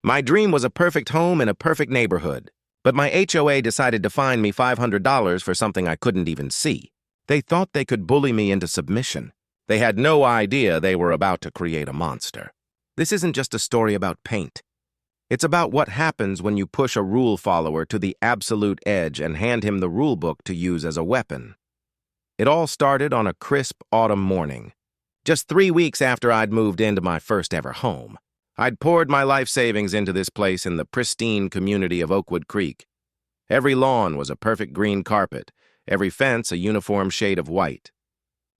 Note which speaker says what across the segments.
Speaker 1: My dream was a perfect home in a perfect neighborhood, but my HOA decided to fine me $500 for something I couldn't even see. They thought they could bully me into submission. They had no idea they were about to create a monster. This isn't just a story about paint. It's about what happens when you push a rule follower to the absolute edge and hand him the rulebook to use as a weapon. It all started on a crisp autumn morning. Just 3 weeks after I'd moved into my first ever home, I'd poured my life savings into this place in the pristine community of Oakwood Creek. Every lawn was a perfect green carpet, every fence a uniform shade of white.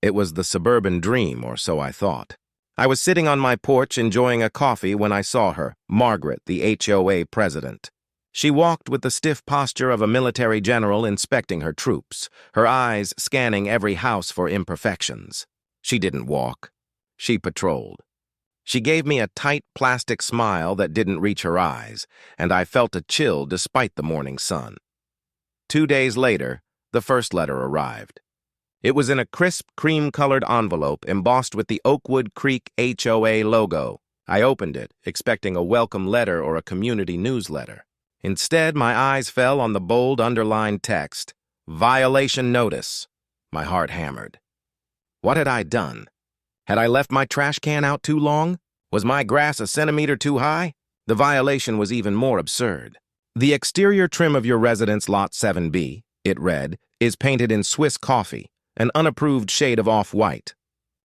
Speaker 1: It was the suburban dream, or so I thought. I was sitting on my porch enjoying a coffee when I saw her, Margaret, the HOA president. She walked with the stiff posture of a military general inspecting her troops, her eyes scanning every house for imperfections. She didn't walk. She patrolled. She gave me a tight plastic smile that didn't reach her eyes, and I felt a chill despite the morning sun. 2 days later, the first letter arrived. It was in a crisp, cream-colored envelope embossed with the Oakwood Creek HOA logo. I opened it, expecting a welcome letter or a community newsletter. Instead, my eyes fell on the bold underlined text, "Violation Notice." My heart hammered. What had I done? Had I left my trash can out too long? Was my grass a centimeter too high? The violation was even more absurd. The exterior trim of your residence lot 7B, it read, is painted in Swiss coffee, an unapproved shade of off-white.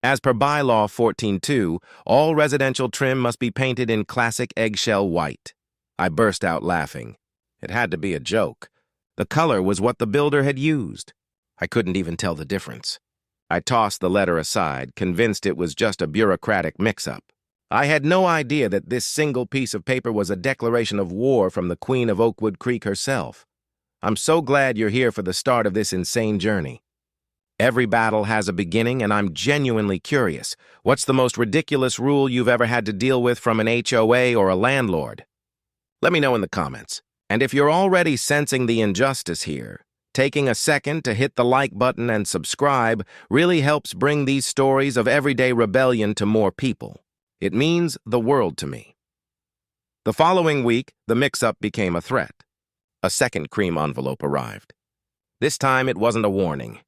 Speaker 1: As per bylaw 14.2, all residential trim must be painted in classic eggshell white. I burst out laughing. It had to be a joke. The color was what the builder had used. I couldn't even tell the difference. I tossed the letter aside, convinced it was just a bureaucratic mix-up. I had no idea that this single piece of paper was a declaration of war from the Queen of Oakwood Creek herself. I'm so glad you're here for the start of this insane journey. Every battle has a beginning, and I'm genuinely curious. What's the most ridiculous rule you've ever had to deal with from an HOA or a landlord? Let me know in the comments. And if you're already sensing the injustice here, taking a second to hit the like button and subscribe really helps bring these stories of everyday rebellion to more people. It means the world to me. The following week, the mix-up became a threat. A second cream envelope arrived. This time it wasn't a warning.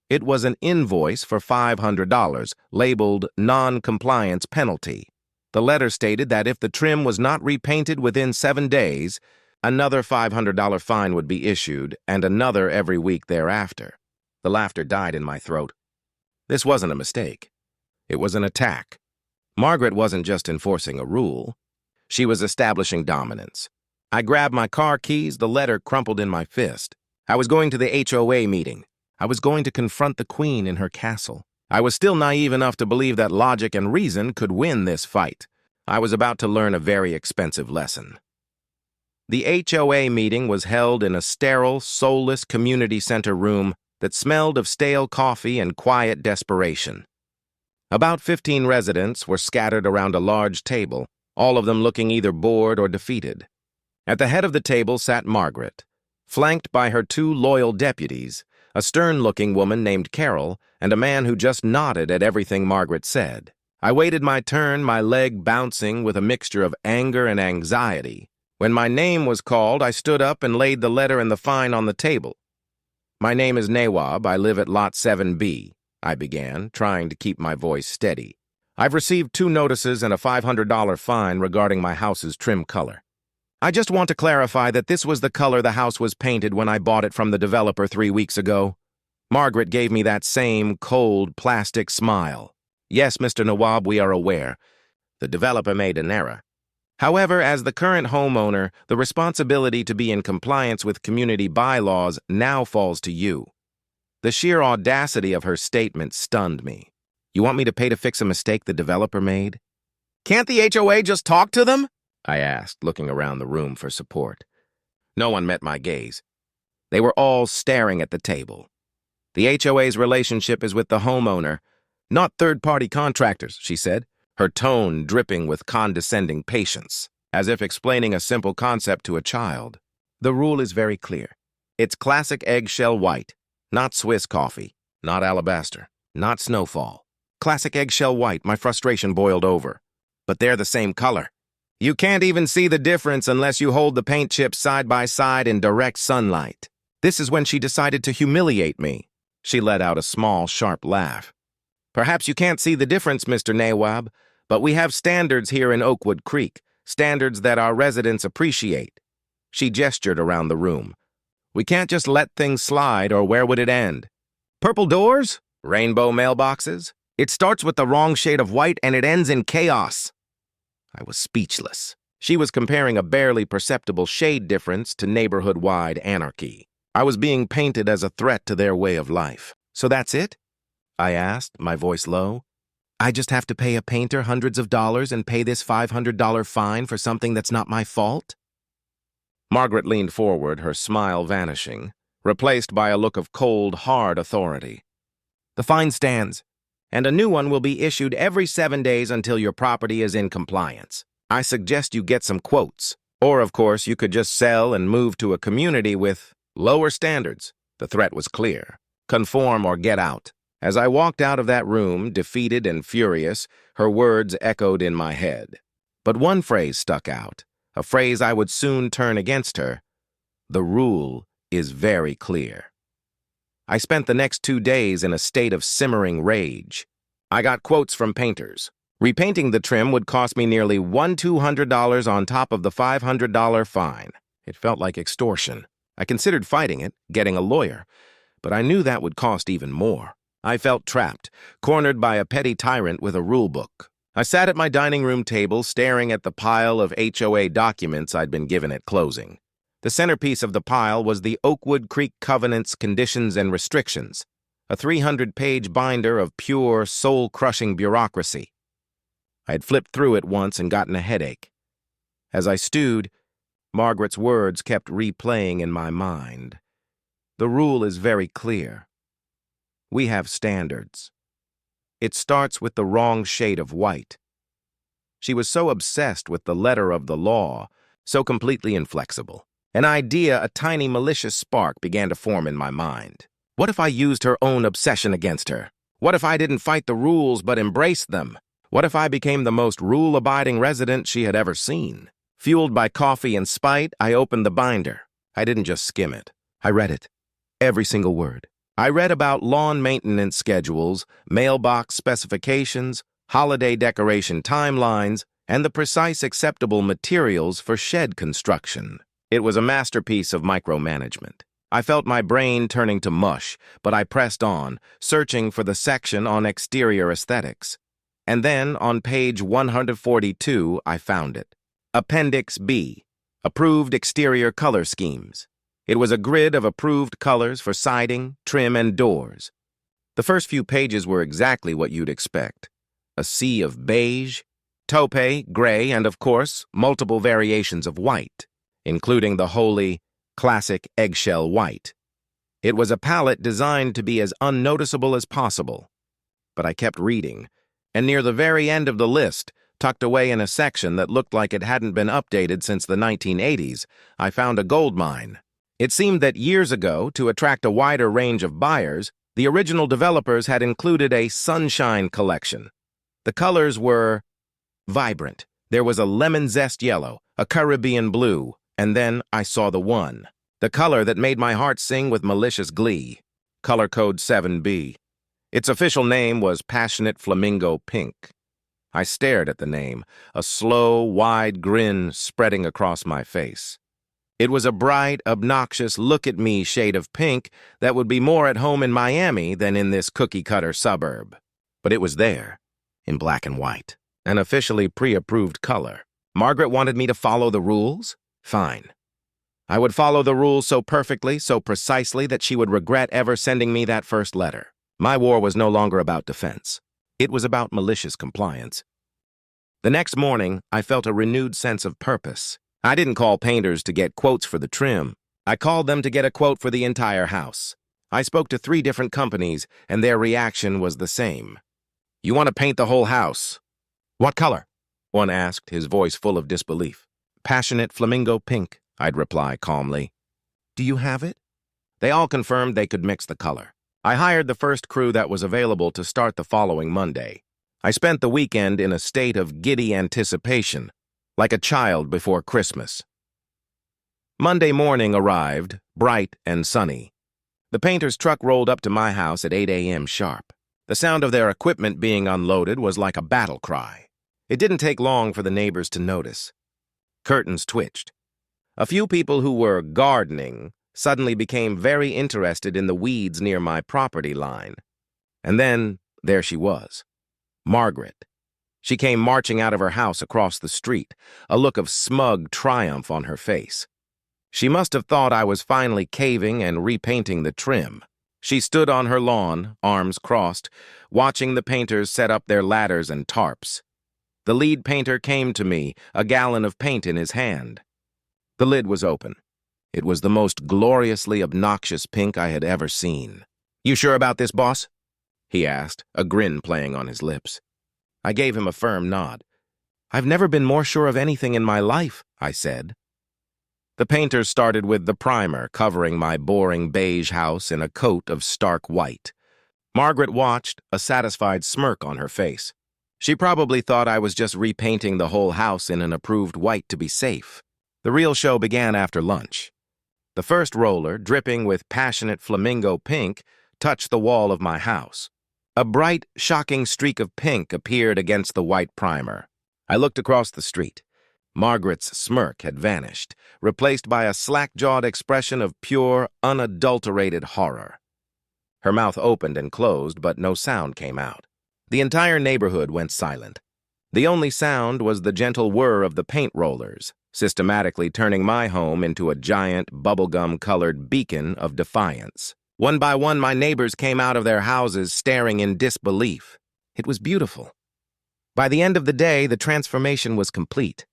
Speaker 1: It was an invoice for $500, labeled non-compliance penalty. The letter stated that if the trim was not repainted within 7 days, another $500 fine would be issued, and another every week thereafter. The laughter died in my throat. This wasn't a mistake. It was an attack. Margaret wasn't just enforcing a rule. She was establishing dominance. I grabbed my car keys, the letter crumpled in my fist. I was going to the HOA meeting. I was going to confront the Queen in her castle. I was still naive enough to believe that logic and reason could win this fight. I was about to learn a very expensive lesson. The HOA meeting was held in a sterile, soulless community center room that smelled of stale coffee and quiet desperation. About 15 residents were scattered around a large table, all of them looking either bored or defeated. At the head of the table sat Margaret, flanked by her 2 loyal deputies, a stern-looking woman named Carol, and a man who just nodded at everything Margaret said. I waited my turn, my leg bouncing with a mixture of anger and anxiety. When my name was called, I stood up and laid the letter and the fine on the table. "My name is Nawab. I live at Lot 7B, I began, trying to keep my voice steady. "I've received 2 notices and a $500 fine regarding my house's trim color. I just want to clarify that this was the color the house was painted when I bought it from the developer 3 weeks ago." Margaret gave me that same cold, plastic smile. "Yes, Mr. Nawab, we are aware. The developer made an error. However, as the current homeowner, the responsibility to be in compliance with community bylaws now falls to you." The sheer audacity of her statement stunned me. "You want me to pay to fix a mistake the developer made?" "Can't the HOA just talk to them?" I asked, looking around the room for support. No one met my gaze. They were all staring at the table. "The HOA's relationship is with the homeowner, not third-party contractors," she said, her tone dripping with condescending patience, as if explaining a simple concept to a child. "The rule is very clear. It's classic eggshell white, not Swiss coffee, not alabaster, not snowfall. Classic eggshell white." My frustration boiled over. "But they're the same color." You can't even see the difference unless you hold the paint chips side by side in direct sunlight. This is when she decided to humiliate me. She let out a small, sharp laugh. Perhaps you can't see the difference, Mr. Nawab, but we have standards here in Oakwood Creek, standards that our residents appreciate. She gestured around the room. We can't just let things slide, or where would it end? Purple doors? Rainbow mailboxes? It starts with the wrong shade of white and it ends in chaos. I was speechless. She was comparing a barely perceptible shade difference to neighborhood-wide anarchy. I was being painted as a threat to their way of life. So that's it? I asked, my voice low. I just have to pay a painter hundreds of dollars and pay this $500 fine for something that's not my fault? Margaret leaned forward, her smile vanishing, replaced by a look of cold, hard authority. The fine stands, and a new one will be issued every 7 days until your property is in compliance. I suggest you get some quotes. Or, of course, you could just sell and move to a community with lower standards. The threat was clear. Conform or get out. As I walked out of that room, defeated and furious, her words echoed in my head. But one phrase stuck out, a phrase I would soon turn against her. The rule is very clear. I spent the next 2 days in a state of simmering rage. I got quotes from painters. Repainting the trim would cost me nearly $200 on top of the $500 fine. It felt like extortion. I considered fighting it, getting a lawyer, but I knew that would cost even more. I felt trapped, cornered by a petty tyrant with a rulebook. I sat at my dining room table staring at the pile of HOA documents I'd been given at closing. The centerpiece of the pile was the Oakwood Creek Covenants, Conditions, and Restrictions, a 300-page binder of pure, soul-crushing bureaucracy. I had flipped through it once and gotten a headache. As I stewed, Margaret's words kept replaying in my mind. The rule is very clear. We have standards. It starts with the wrong shade of white. She was so obsessed with the letter of the law, so completely inflexible. An idea, a tiny malicious spark began to form in my mind. What if I used her own obsession against her? What if I didn't fight the rules but embraced them? What if I became the most rule-abiding resident she had ever seen? Fueled by coffee and spite, I opened the binder. I didn't just skim it. I read it. Every single word. I read about lawn maintenance schedules, mailbox specifications, holiday decoration timelines, and the precise acceptable materials for shed construction. It was a masterpiece of micromanagement. I felt my brain turning to mush, but I pressed on, searching for the section on exterior aesthetics. And then, on page 142, I found it. Appendix B, Approved Exterior Color Schemes. It was a grid of approved colors for siding, trim, and doors. The first few pages were exactly what you'd expect. A sea of beige, taupe, gray, and, of course, multiple variations of white, including the holy, classic eggshell white. It was a palette designed to be as unnoticeable as possible. But I kept reading, and near the very end of the list, tucked away in a section that looked like it hadn't been updated since the 1980s, I found a goldmine. It seemed that years ago, to attract a wider range of buyers, the original developers had included a sunshine collection. The colors were vibrant. There was a lemon zest yellow, a Caribbean blue, and then I saw the one. The color that made my heart sing with malicious glee. Color code 7B. Its official name was Passionate Flamingo Pink. I stared at the name, a slow, wide grin spreading across my face. It was a bright, obnoxious look-at-me shade of pink that would be more at home in Miami than in this cookie-cutter suburb. But it was there, in black and white, an officially pre-approved color. Margaret wanted me to follow the rules? Fine. I would follow the rules so perfectly, so precisely, that she would regret ever sending me that first letter. My war was no longer about defense. It was about malicious compliance. The next morning, I felt a renewed sense of purpose. I didn't call painters to get quotes for the trim. I called them to get a quote for the entire house. I spoke to 3 different companies, and their reaction was the same. You want to paint the whole house? What color? One asked, his voice full of disbelief. Passionate flamingo pink, I'd reply calmly. Do you have it? They all confirmed they could mix the color. I hired the first crew that was available to start the following Monday. I spent the weekend in a state of giddy anticipation. like a child before Christmas. Monday morning arrived, bright and sunny. The painter's truck rolled up to my house at 8 a.m. sharp. The sound of their equipment being unloaded was like a battle cry. It didn't take long for the neighbors to notice. Curtains twitched. A few people who were gardening suddenly became very interested in the weeds near my property line. And then there she was, Margaret. She came marching out of her house across the street, a look of smug triumph on her face. She must have thought I was finally caving and repainting the trim. She stood on her lawn, arms crossed, watching the painters set up their ladders and tarps. The lead painter came to me, a gallon of paint in his hand. The lid was open. It was the most gloriously obnoxious pink I had ever seen. "You sure about this, boss?" he asked, a grin playing on his lips. I gave him a firm nod. "I've never been more sure of anything in my life," I said. The painters started with the primer, covering my boring beige house in a coat of stark white. Margaret watched, a satisfied smirk on her face. She probably thought I was just repainting the whole house in an approved white to be safe. The real show began after lunch. The first roller, dripping with passionate flamingo pink, touched the wall of my house. A bright, shocking streak of pink appeared against the white primer. I looked across the street. Margaret's smirk had vanished, replaced by a slack-jawed expression of pure, unadulterated horror. Her mouth opened and closed, but no sound came out. The entire neighborhood went silent. The only sound was the gentle whir of the paint rollers, systematically turning my home into a giant, bubblegum-colored beacon of defiance. One by one, my neighbors came out of their houses, staring in disbelief. It was beautiful. By the end of the day, the transformation was complete.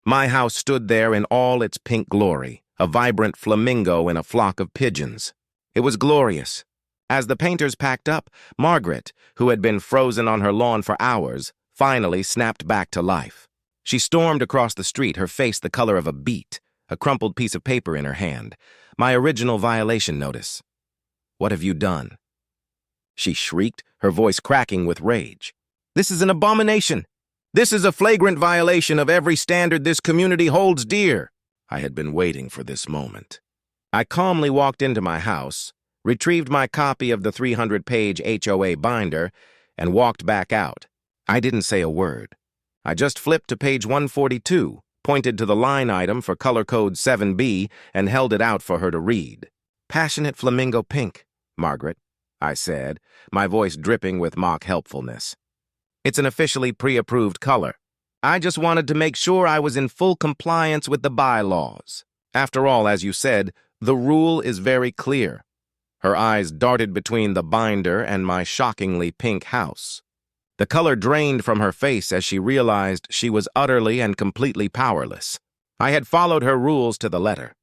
Speaker 1: My house stood there in all its pink glory, a vibrant flamingo in a flock of pigeons. It was glorious. As the painters packed up, Margaret, who had been frozen on her lawn for hours, finally snapped back to life. She stormed across the street, her face the color of a beet, a crumpled piece of paper in her hand. My original violation notice. "What have you done?" she shrieked, her voice cracking with rage. "This is an abomination. This is a flagrant violation of every standard this community holds dear." I had been waiting for this moment. I calmly walked into my house, retrieved my copy of the 300-page HOA binder, and walked back out. I didn't say a word. I just flipped to page 142, pointed to the line item for color code 7B, and held it out for her to read. "Passionate flamingo pink, Margaret," I said, my voice dripping with mock helpfulness. "It's an officially pre-approved color. I just wanted to make sure I was in full compliance with the bylaws. After all, as you said, the rule is very clear." Her eyes darted between the binder and my shockingly pink house. The color drained from her face as she realized she was utterly and completely powerless. I had followed her rules to the letter.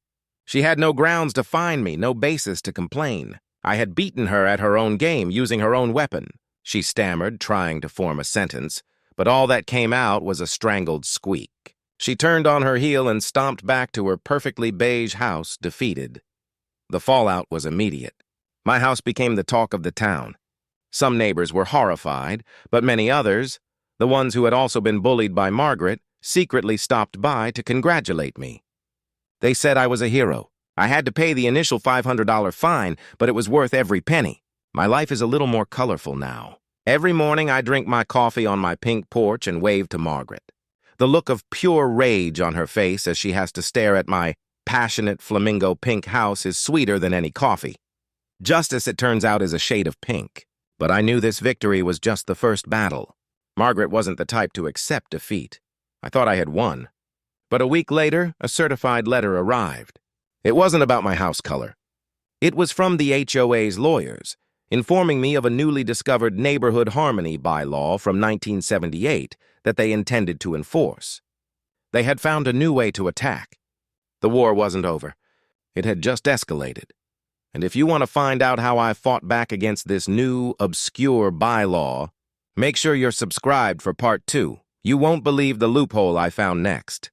Speaker 1: She had no grounds to fine me, no basis to complain. I had beaten her at her own game, using her own weapon. She stammered, trying to form a sentence, but all that came out was a strangled squeak. She turned on her heel and stomped back to her perfectly beige house, defeated. The fallout was immediate. My house became the talk of the town. Some neighbors were horrified, but many others, the ones who had also been bullied by Margaret, secretly stopped by to congratulate me. They said I was a hero. I had to pay the initial $500 fine, but it was worth every penny. My life is a little more colorful now. Every morning I drink my coffee on my pink porch and wave to Margaret. The look of pure rage on her face as she has to stare at my passionate flamingo pink house is sweeter than any coffee. Justice, it turns out, is a shade of pink. But I knew this victory was just the first battle. Margaret wasn't the type to accept defeat. I thought I had won. But a week later, a certified letter arrived. It wasn't about my house color. It was from the HOA's lawyers, informing me of a newly discovered neighborhood harmony bylaw from 1978 that they intended to enforce. They had found a new way to attack. The war wasn't over. It had just escalated. And if you want to find out how I fought back against this new, obscure bylaw, make sure you're subscribed for part 2. You won't believe the loophole I found next.